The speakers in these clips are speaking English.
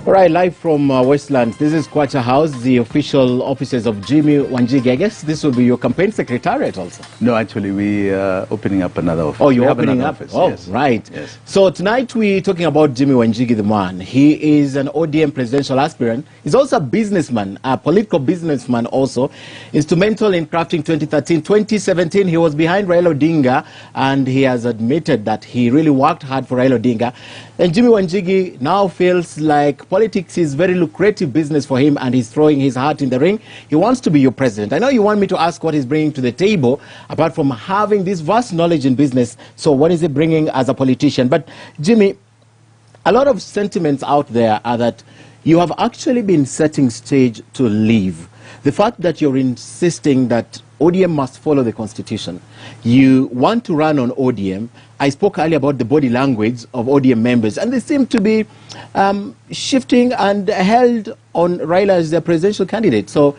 All right, live from Westlands. This is Kwacha House, the official offices of Jimi Wanjigi. I guess this will be your campaign secretariat also. No, actually, we are opening up another office. Oh, you're opening up? Office. Oh, yes. right. Yes. So tonight we're talking about Jimi Wanjigi, the man. He is an ODM presidential aspirant. He's also a businessman, a political businessman also. Instrumental in crafting 2013-2017. He was behind Raila Odinga, and he has admitted that he really worked hard for Raila Odinga. And Jimi Wanjigi now feels like politics is very lucrative business for him, and he's throwing his heart in the ring. He wants to be your president. I know you want me to ask what he's bringing to the table, apart from having this vast knowledge in business. So what is he bringing as a politician? But Jimi, a lot of sentiments out there are that you have actually been setting stage to leave. The fact that you're insisting that ODM must follow the constitution. You want to run on ODM. I spoke earlier about the body language of ODM members, and they seem to be shifting and held on Raila as their presidential candidate. So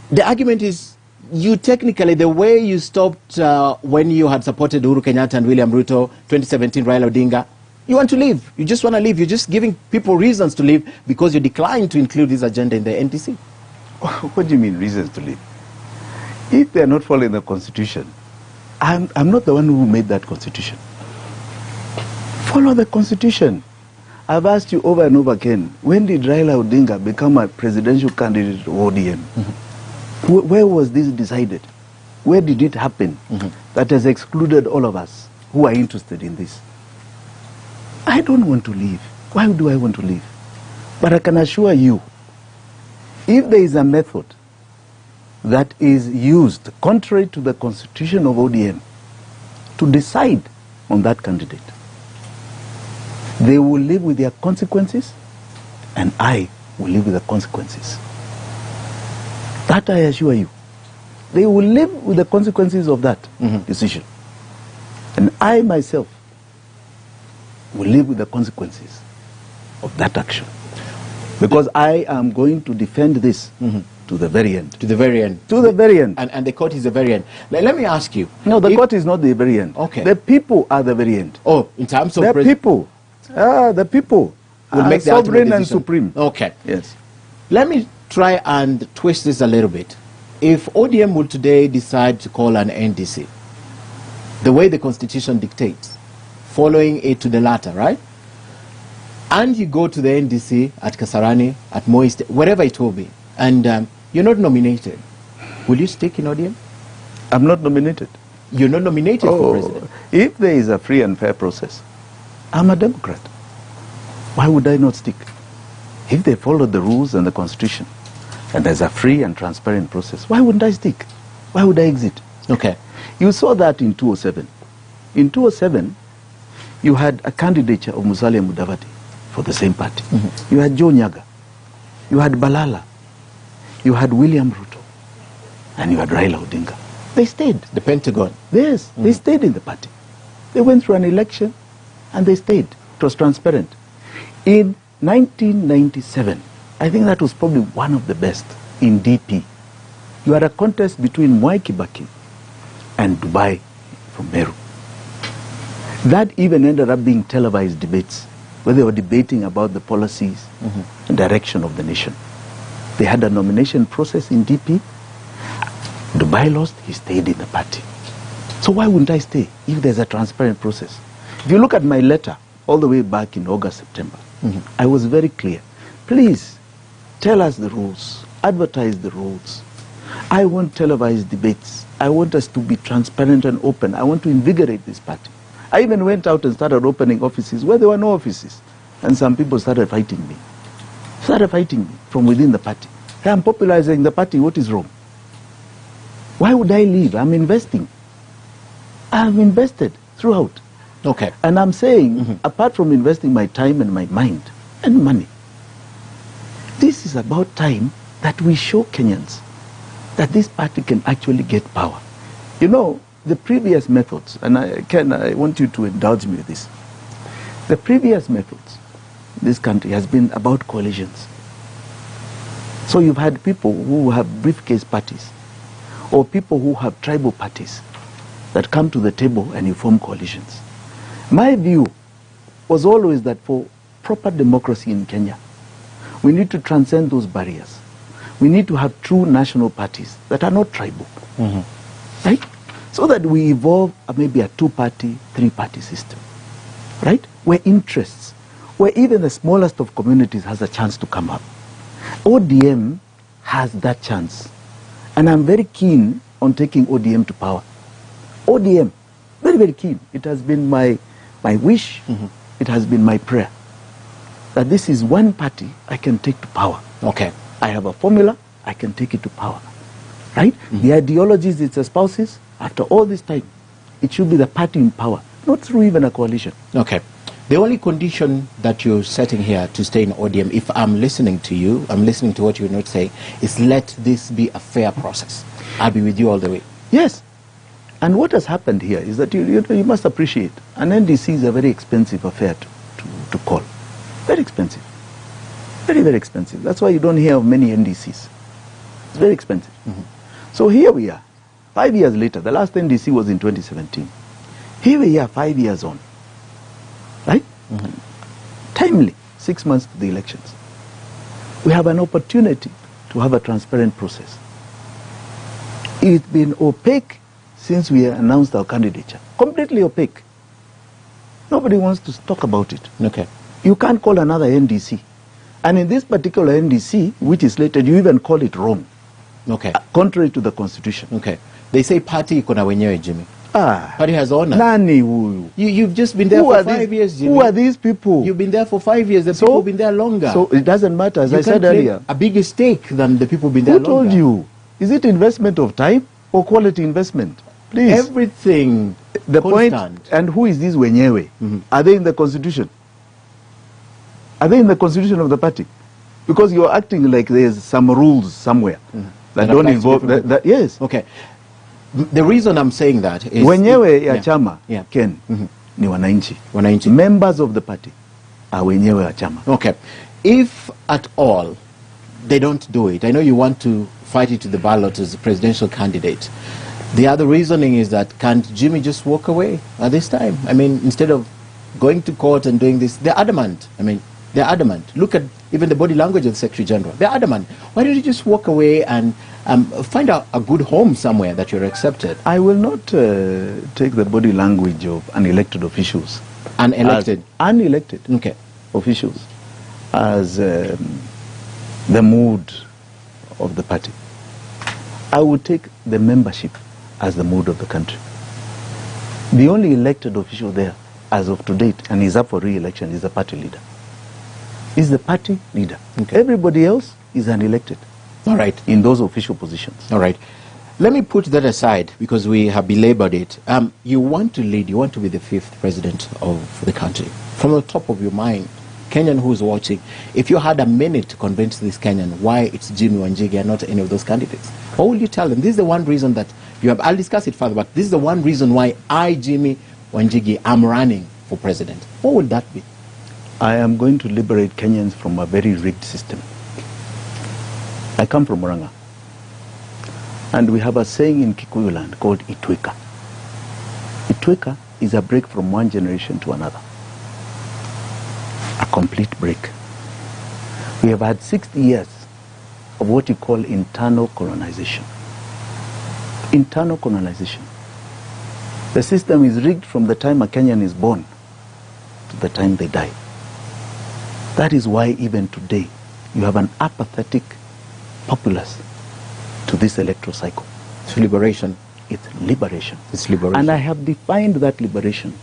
the argument is, you technically, the way you stopped when you had supported Uhuru Kenyatta and William Ruto, 2017 Raila Odinga, you want to leave. You just want to leave. You're just giving people reasons to leave because you declined to include this agenda in the NTC. What do you mean, reasons to leave? If they are not following the constitution, I'm not the one who made that constitution. Follow the constitution. I've asked you over and over again, when did Raila Odinga become a presidential candidate of ODM? Mm-hmm. Where was this decided? Where did it happen? Mm-hmm. That has excluded all of us who are interested in this. I don't want to leave. Why do I want to leave? But I can assure you, if there is a method that is used contrary to the constitution of ODM to decide on that candidate, they will live with their consequences, and I will live with the consequences. That I assure you. They will live with the consequences of that decision. And I myself will live with the consequences of that action. Because I am going to defend this to the very end. To the very end. To the very end. And the court is the very end. Let me ask you. No, the court is not the very end. Okay. The people are the very end. Oh, in terms of... The people. The people will make the sovereign and supreme. Okay. Yes. Let me try and twist this a little bit. If ODM would today decide to call an NDC, the way the constitution dictates, following it to the latter, right? And you go to the NDC at Kasarani, at Moi State, wherever it will be, and you're not nominated, will you stick in ODM? I'm not nominated. You're not nominated for president? If there is a free and fair process, I'm a Democrat. Why would I not stick? If they follow the rules and the constitution, and there's a free and transparent process, why wouldn't I stick? Why would I exit? Okay. You saw that in 2007. In 2007, you had a candidature of Musalia Mudavadi for the same party. You had Joe Nyaga, you had Balala, you had William Ruto, and you had Raila Odinga. They stayed. The Pentagon. Yes, they stayed in the party. They went through an election and they stayed. It was transparent. In 1997, I think that was probably one of the best in DP. You had a contest between Mwai Kibaki and Dubai from Meru. That even ended up being televised debates, where they were debating about the policies and direction of the nation. They had a nomination process in DP. Dubai lost, he stayed in the party. So why wouldn't I stay if there's a transparent process? If you look at my letter all the way back in August, September, I was very clear. Please tell us the rules, advertise the rules. I want televised debates. I want us to be transparent and open. I want to invigorate this party. I even went out and started opening offices where there were no offices. And some people started fighting me. From within the party. Hey, I'm popularizing the party. What is wrong? Why would I leave? I'm investing. I've invested throughout. Okay. And I'm saying, apart from investing my time and my mind and money, this is about time that we show Kenyans that this party can actually get power. You know, the previous methods, and I want you to indulge me with this. The previous methods in this country has been about coalitions. So you've had people who have briefcase parties, or people who have tribal parties that come to the table and you form coalitions. My view was always that for proper democracy in Kenya, we need to transcend those barriers. We need to have true national parties that are not tribal, right? So that we evolve maybe a two-party, three-party system, right? Where interests, where even the smallest of communities has a chance to come up. ODM has that chance. And I'm very keen on taking ODM to power. ODM, very, very keen. It has been my wish, it has been my prayer, that this is one party I can take to power. Okay. I have a formula, I can take it to power, right? The ideologies it espouses, after all this time, it should be the party in power, not through even a coalition. Okay. The only condition that you're setting here to stay in ODM, if I'm listening to you, I'm listening to what you're not saying, is let this be a fair process. I'll be with you all the way. Yes. And what has happened here is that you must appreciate, an NDC is a very expensive affair to call. Very expensive. Very, very expensive. That's why you don't hear of many NDCs. It's very expensive. So here we are, 5 years later. The last NDC was in 2017. Here we are 5 years on. Right? Timely, 6 months to the elections. We have an opportunity to have a transparent process. It's been opaque since we announced our candidature. Completely opaque. Nobody wants to talk about it. Okay. You can't call another NDC. And in this particular NDC, which is slated, you even call it wrong. Okay. Contrary to the constitution. Okay. They say party iko na wenyewe, Jimmy. Party has honor. Nani huyu? You've just been there for 5 years, Jimmy. Who are these people? You've been there for 5 years. The people have been there longer. So it doesn't matter, as You I said can't claim earlier. a bigger stake than the people been there Who longer. told you? Is it investment of time or quality investment? Please. Everything. The constant. point, and who is this wenyewe? Are they in the constitution? Are they in the constitution of the party? Because you're acting like there's some rules somewhere that don't involve that. Yes. Okay. The reason I'm saying that is wenyewe ya chama Ken ni wananchi. Members of the party are wenyewe ya chama. Okay. If at all they don't do it, I know you want to fight it to the ballot as a presidential candidate. The other reasoning is that can't Jimmy just walk away at this time? I mean, instead of going to court and doing this, they're adamant. I mean, they're adamant. Look at even the body language of the Secretary General. They're adamant. Why don't you just walk away and find a good home somewhere that you're accepted? I will not take the body language of unelected officials. Unelected? Unelected officials as the mood of the party. I would take the membership as the mood of the country. The only elected official there, as of to date, and he's up for re-election, is the party leader. Is the party leader. Everybody else is unelected. All right. In those official positions. All right. Let me put that aside because we have belabored it. You want to lead, you want to be the 5th president of the country. From the top of your mind, Kenyan who's watching, if you had a minute to convince this Kenyan why it's Jimi Wanjigi and not any of those candidates, what will you tell them? This is the one reason that you have, I'll discuss it further, but this is the one reason why I, Jimi Wanjigi, am running for president. What would that be? I am going to liberate Kenyans from a very rigged system. I come from Murang'a. And we have a saying in Kikuyu land called Itweka. Itweka is a break from one generation to another. A complete break. We have had 60 years of what you call internal colonization. Internal colonization. The system is rigged from the time a Kenyan is born to the time they die. That is why even today you have an apathetic populace to this electoral cycle. It's liberation. It's liberation. It's liberation. And I have defined that liberation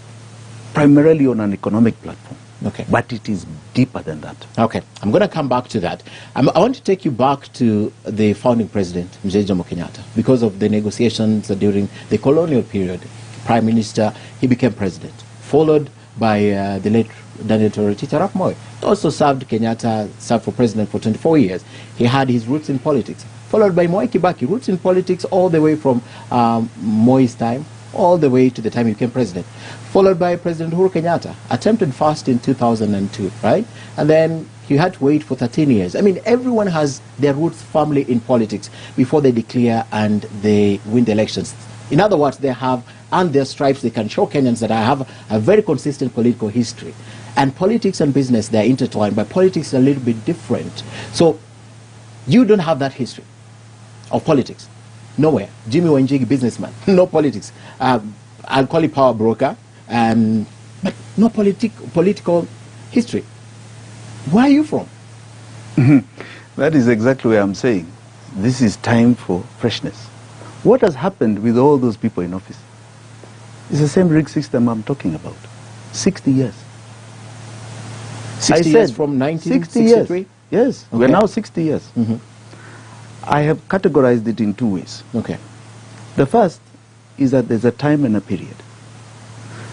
primarily on an economic platform. Okay. But it is deeper than that. Okay. I'm going to come back to that. I want to take you back to the founding president, Mzee Jomo Kenyatta, because of the negotiations during the colonial period. Prime Minister, he became president, followed by the late Daniel Toroitich Arap Moi. Also served for president for 24 years. He had his roots in politics. Followed by Mwai Kibaki, roots in politics all the way from Moi's time, all the way to the time he became president. Followed by President Uhuru Kenyatta, attempted first in 2002, right? And then he had to wait for 13 years. I mean, everyone has their roots firmly in politics before they declare and they win the elections. In other words, they have earned their stripes. They can show Kenyans that I have a very consistent political history. And politics and business, they're intertwined, but politics is a little bit different. So you don't have that history of politics. Nowhere. Jimi Wanjigi, businessman. No politics. I'll call it power broker, but no political history. Where are you from? That is exactly where I'm saying. This is time for freshness. What has happened with all those people in office? It's the same rig system I'm talking about. 60 years. 60 years from 1963? Yes, Okay. we're now 60 years. I have categorized it in two ways. Okay. The first is that there's a time and a period.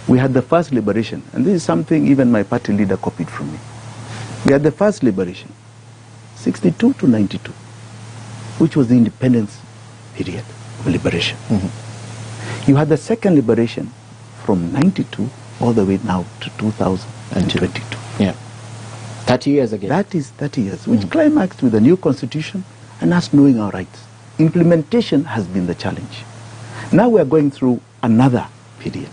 We had the first liberation, and this is something even my party leader copied from me. We had the first liberation, 62 to 92, which was the independence period of liberation. You had the second liberation from 92 all the way now to 2022. Yeah. 30 years again. That is 30 years, which climaxed with a new constitution and us knowing our rights. Implementation has been the challenge. Now we are going through another period.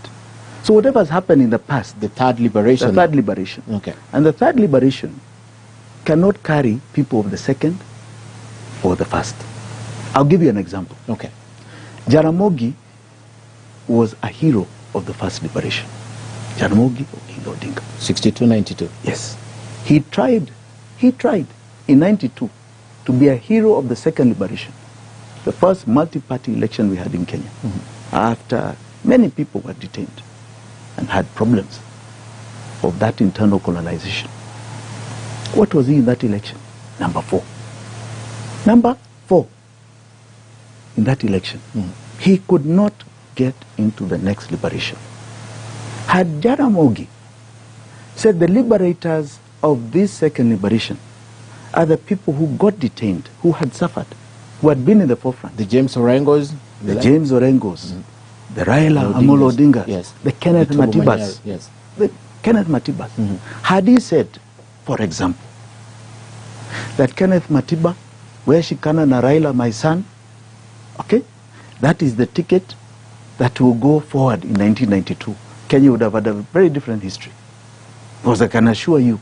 So whatever has happened in the past, The third liberation. the third liberation, Okay. and the third liberation cannot carry people of the second or the first. I'll give you an example. Okay. Jaramogi was a hero of the first liberation. Jaramogi Oginga Odinga. 62, 92. Yes. He tried in 92 to be a hero of the second liberation. The first multi-party election we had in Kenya. After many people were detained and had problems of that internal colonization. What was he in that election? Number 4. Number 4 in that election. He could not get into the next liberation. Had Jaramogi said the liberators of this second liberation are the people who got detained, who had suffered, who had been in the forefront. The James Orengos. The James Orengos, the Raila Amolo Odinga, Yes. the Kenneth The Togo Matibas. Manyara, yes. The Kenneth Matibas. Had he said, for example, that Kenneth Matiba, where Shikana na Raila, my son, okay, that is the ticket that will go forward in 1992. Kenya would have had a very different history. Because I can assure you,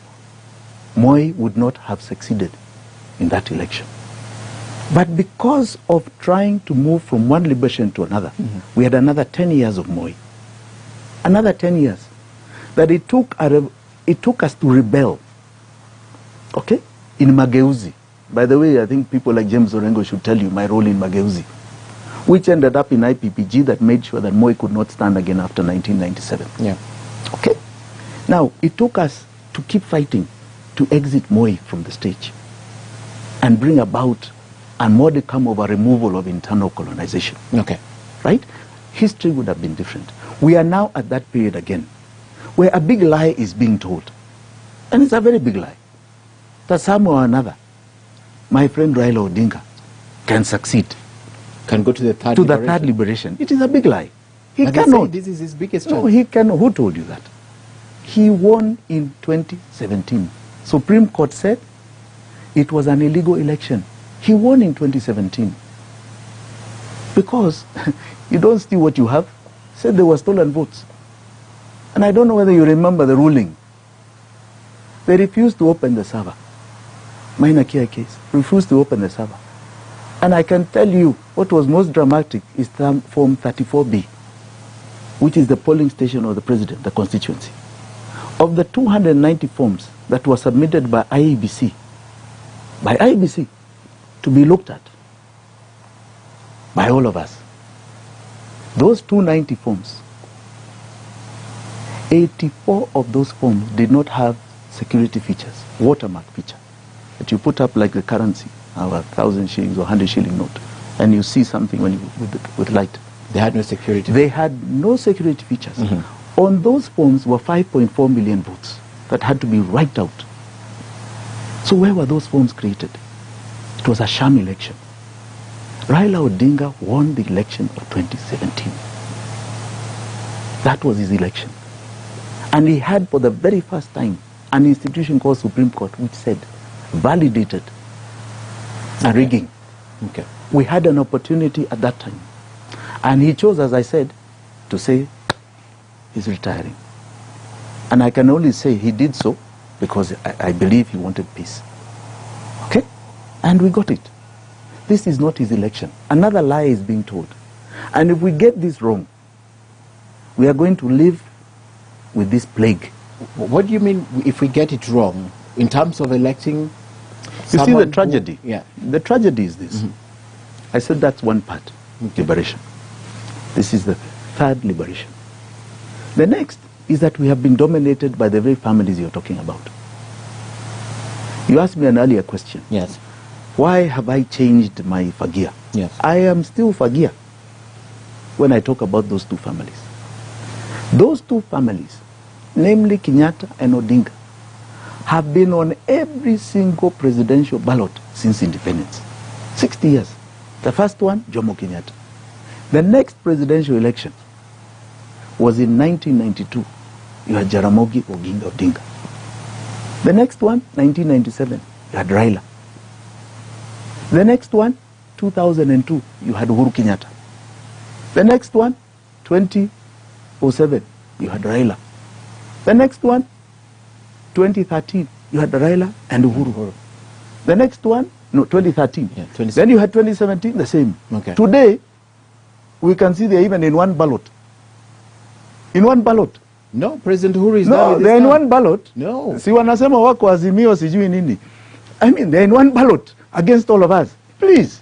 Moi would not have succeeded in that election. But because of trying to move from one liberation to another, we had another 10 years of Moi. Another 10 years. That it took us to rebel, okay, in Mageuzi. By the way, I think people like James Orengo should tell you my role in Mageuzi, which ended up in IPPG that made sure that Moi could not stand again after 1997. Yeah. Okay. Now, it took us to keep fighting to exit Moi from the stage and bring about a modicum of a removal of internal colonization. Okay. Right? History would have been different. We are now at that period again, where a big lie is being told. And it's a very big lie. That somehow or another, my friend Raila Odinga can succeed Can go to the third to the liberation. third liberation. It is a big lie. He But they say cannot. this is his biggest No, chance. he cannot. Who told you that? He won in 2017. Supreme Court said it was an illegal election. He won in 2017. Because you don't steal what you have. Said there were stolen votes. And I don't know whether you remember the ruling. They refused to open the server. Minor Kia case. Refused to open the server. And I can tell you what was most dramatic is Form 34B, which is the polling station of the president, the constituency. Of the 290 forms that were submitted by IEBC, to be looked at by all of us, those 290 forms, 84 of those forms did not have security features, watermark feature, that you put up like the currency, our 1,000 shillings or 100 shilling note, and you see something when you with light. They had no security. They had no security features. On those forms were 5.4 million votes that had to be wiped out. So where were those forms created? It was a sham election. Raila Odinga won the election of 2017. That was his election. And he had for the very first time an institution called Supreme Court which said, validated rigging. Okay. We had an opportunity at that time. And he chose, as I said, to say he's retiring. And I can only say he did so because I believe he wanted peace. Okay? And we got it. This is not his election. Another lie is being told. And if we get this wrong, we are going to live with this plague. What do you mean if we get it wrong in terms of electing? You see the tragedy? Yeah. The tragedy is this. I said that's one part, liberation. This is the third liberation. The next is that we have been dominated by the very families you're talking about. You asked me an earlier question. Yes. Why have I changed my Fagia? Yes. I am still Fagia when I talk about those two families. Those two families, namely Kenyatta and Odinga, have been on every single presidential ballot since independence. 60 years. The first one, Jomo Kenyatta. The next presidential election was in 1992. You had Jaramogi Oginga Odinga. The next one, 1997, you had Raila. The next one, 2002, you had Uhuru Kenyatta. The next one, 2007, you had Raila. The next one, 2013, you had Raila and Uhuru. The next one, no, 2013. Yeah, then you had 2017, the same. Okay. Today, we can see they're even in one ballot. In one ballot. No, President Uhuru is No, they're in one ballot. No. Si wanasema wako Azimio sijui nini. I mean, they're in one ballot against all of us. Please.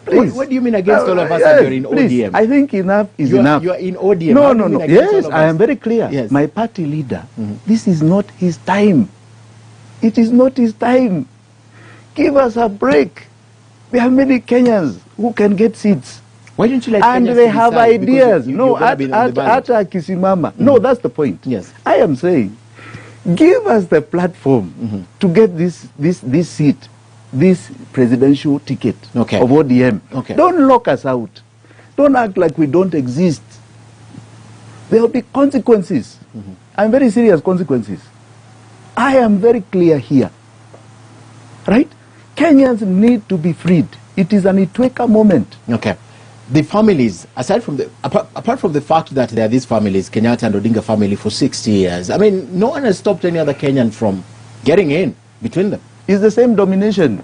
Please. What do you mean against all of us and you're in please. ODM? I think enough is enough. You are in ODM. No, no, no. Yes, I am very clear. Yes. My party leader, this is not his time. It is not his time. Give us a break. There are many Kenyans who can get seats. Why don't you let and Kenyans they have decide? ideas. You, No, at Kisimama. No, that's the point. Yes. I am saying, give us the platform to get this seat, this presidential ticket of ODM. Okay. Don't lock us out. Don't act like we don't exist. There will be consequences. And very serious consequences. I am very clear here. Right? Kenyans need to be freed. It is an Itweka moment. Okay. The families, aside from the, apart from the fact that there are these families, Kenyatta and Odinga family for 60 years, I mean, no one has stopped any other Kenyan from getting in between them. It's the same domination.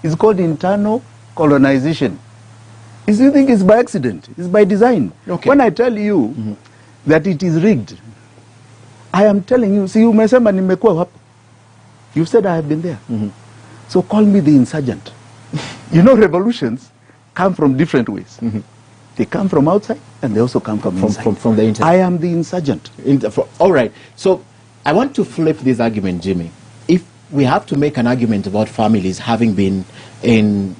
It's called internal colonization. You think it's by accident? It's by design. Okay. When I tell you that it is rigged, I am telling you, see, umesema nimekuwa hapo. You've said I have been there. So call me the insurgent. You know, revolutions come from different ways. They come from outside and they also come from inside. From the inside. I am the insurgent. All right. So I want to flip this argument, Jimmy. If we have to make an argument about families having been in,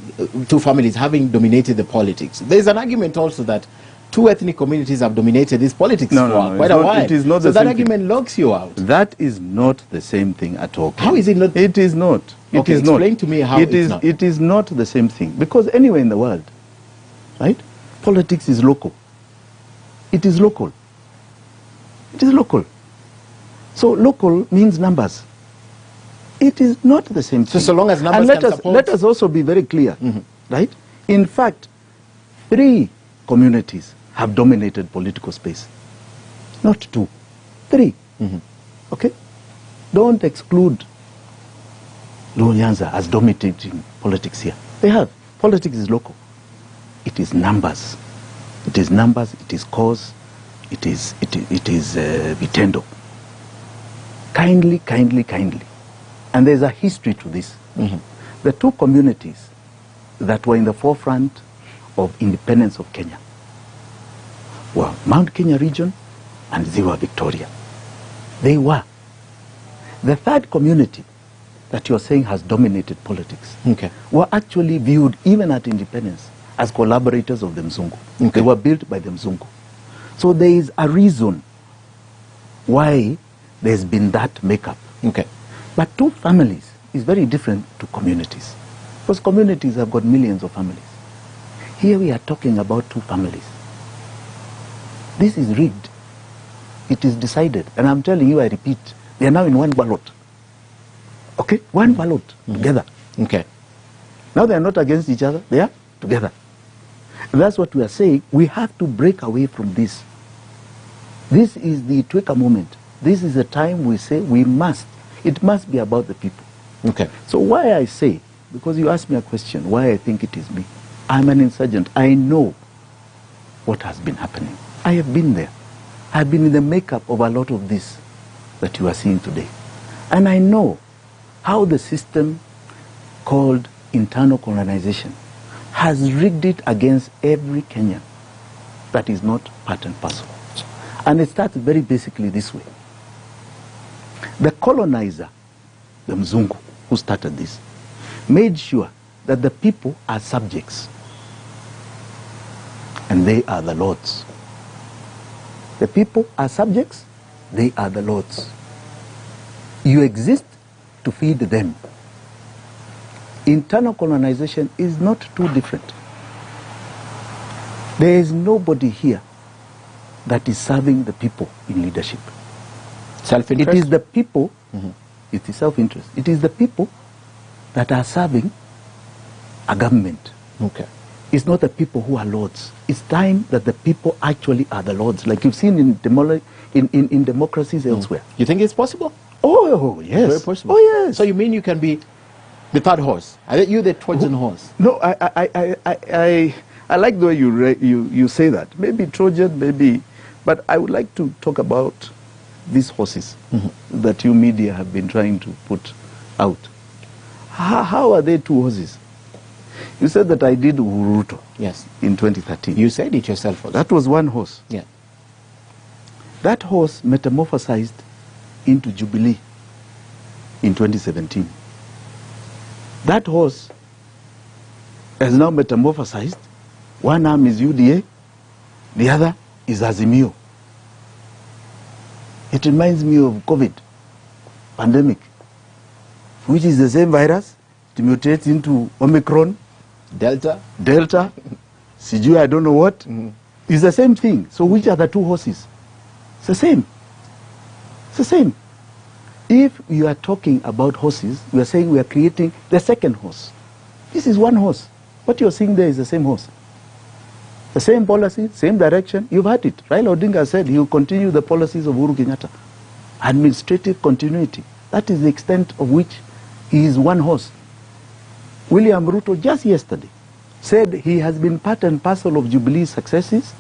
two families having dominated the politics, there's an argument also that two ethnic communities have dominated this politics for quite a while. It is not so the that same argument thing. locks you out. That is not the same thing at all. How is it not? It is not. Okay, it is explain not. to me how it is not. It is not the same thing. Because anywhere in the world, right, politics is local. It is local. It is local. So local means numbers. It is not the same thing. So long as numbers and can support... let us also be very clear, right? In fact, 3 communities have dominated political space. Not 2. 3. Okay? Don't exclude Nyanza as dominating politics here. They have. Politics is local. It is numbers. It is numbers, it is cause, it is Vitendo. Kindly, kindly, kindly. And there's a history to this. The 2 communities that were in the forefront of independence of Kenya were Mount Kenya region and Ziwa Victoria. They were. The 3rd community that you're saying has dominated politics were actually viewed, even at independence, as collaborators of the Mzungu. They were built by the Mzungu. So there is a reason why there's been that makeup. But 2 families is very different to communities. Because communities have got millions of families. Here we are talking about 2 families. This is rigged. It is decided. And I'm telling you, I repeat, they are now in one ballot. Okay? One ballot together. Now they are not against each other. They are together. And that's what we are saying. We have to break away from this. This is the Itweka moment. this is a time we say it must be about the people. Okay. So why I say, because you asked me a question, why I think it is me. I'm an insurgent. I know what has been happening. I have been there. I've been in the makeup of a lot of this that you are seeing today. And I know how the system called internal colonization has rigged it against every Kenyan that is not part and parcel. And it starts very basically this way. The colonizer, the Mzungu, who started this, made sure that the people are subjects and they are the lords. The people are subjects, they are the lords. You exist to feed them. Internal colonization is not too different. There is nobody here that is serving the people in leadership. Self-interest? It is the people, it is self-interest. It is the people that are serving a government. Okay. It's not the people who are lords. It's time that the people actually are the lords, like you've seen in democracies elsewhere. You think it's possible? Oh, yes. Very possible. Oh, yes. So you mean you can be the third horse? Are you the Trojan horse? No, I like the way you say that. Maybe Trojan, maybe, but I would like to talk about these horses that you media have been trying to put out. How are they two horses? You said that I did Uruto. Yes. In 2013. You said it yourself also. That was one horse. Yeah. That horse metamorphosized into Jubilee in 2017. That horse has now metamorphosized. One arm is UDA, the other is Azimio. It reminds me of COVID pandemic, which is the same virus. It mutates into Omicron, Delta, Siju, I don't know what. It's the same thing. So which are the two horses? It's the same. It's the same. If you are talking about horses, we are saying we are creating the second horse. This is one horse. What you're seeing there is the same horse. The same policy, same direction. You've had it. Raila Odinga said he will continue the policies of Uhuru Kenyatta. Administrative continuity. That is the extent of which he is one horse. William Ruto just yesterday said he has been part and parcel of Jubilee's successes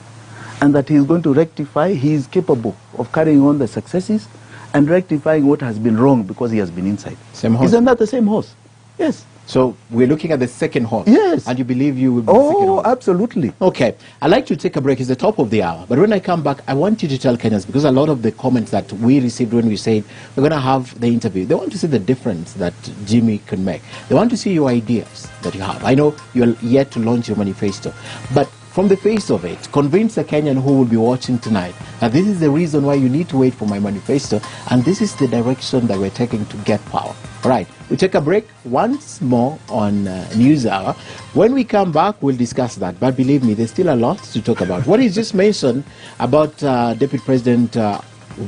and that he is going to rectify, he is capable of carrying on the successes and rectifying what has been wrong because he has been inside. Same horse? Isn't that the same horse? Yes. So we're looking at the second horse? Yes. And you believe you will be the second horse? Oh, absolutely. Okay. I'd like to take a break. It's the top of the hour. But when I come back, I want you to tell Kenyans, because a lot of the comments that we received when we said we're going to have the interview, they want to see the difference that Jimmy can make. They want to see your ideas that you have. I know you're yet to launch your manifesto. But from the face of it, convince a Kenyan who will be watching tonight that this is the reason why you need to wait for my manifesto, and this is the direction that we're taking to get power. All right, we take a break once more on News Hour. When we come back, we'll discuss that. But believe me, there's still a lot to talk about. What is just mentioned about Deputy President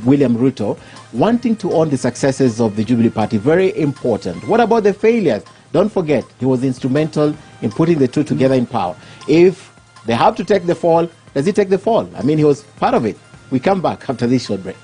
William Ruto wanting to own the successes of the Jubilee Party, very important. What about the failures? Don't forget, he was instrumental in putting the two together in power. If they have to take the fall, does he take the fall? I mean, he was part of it. We come back after this short break.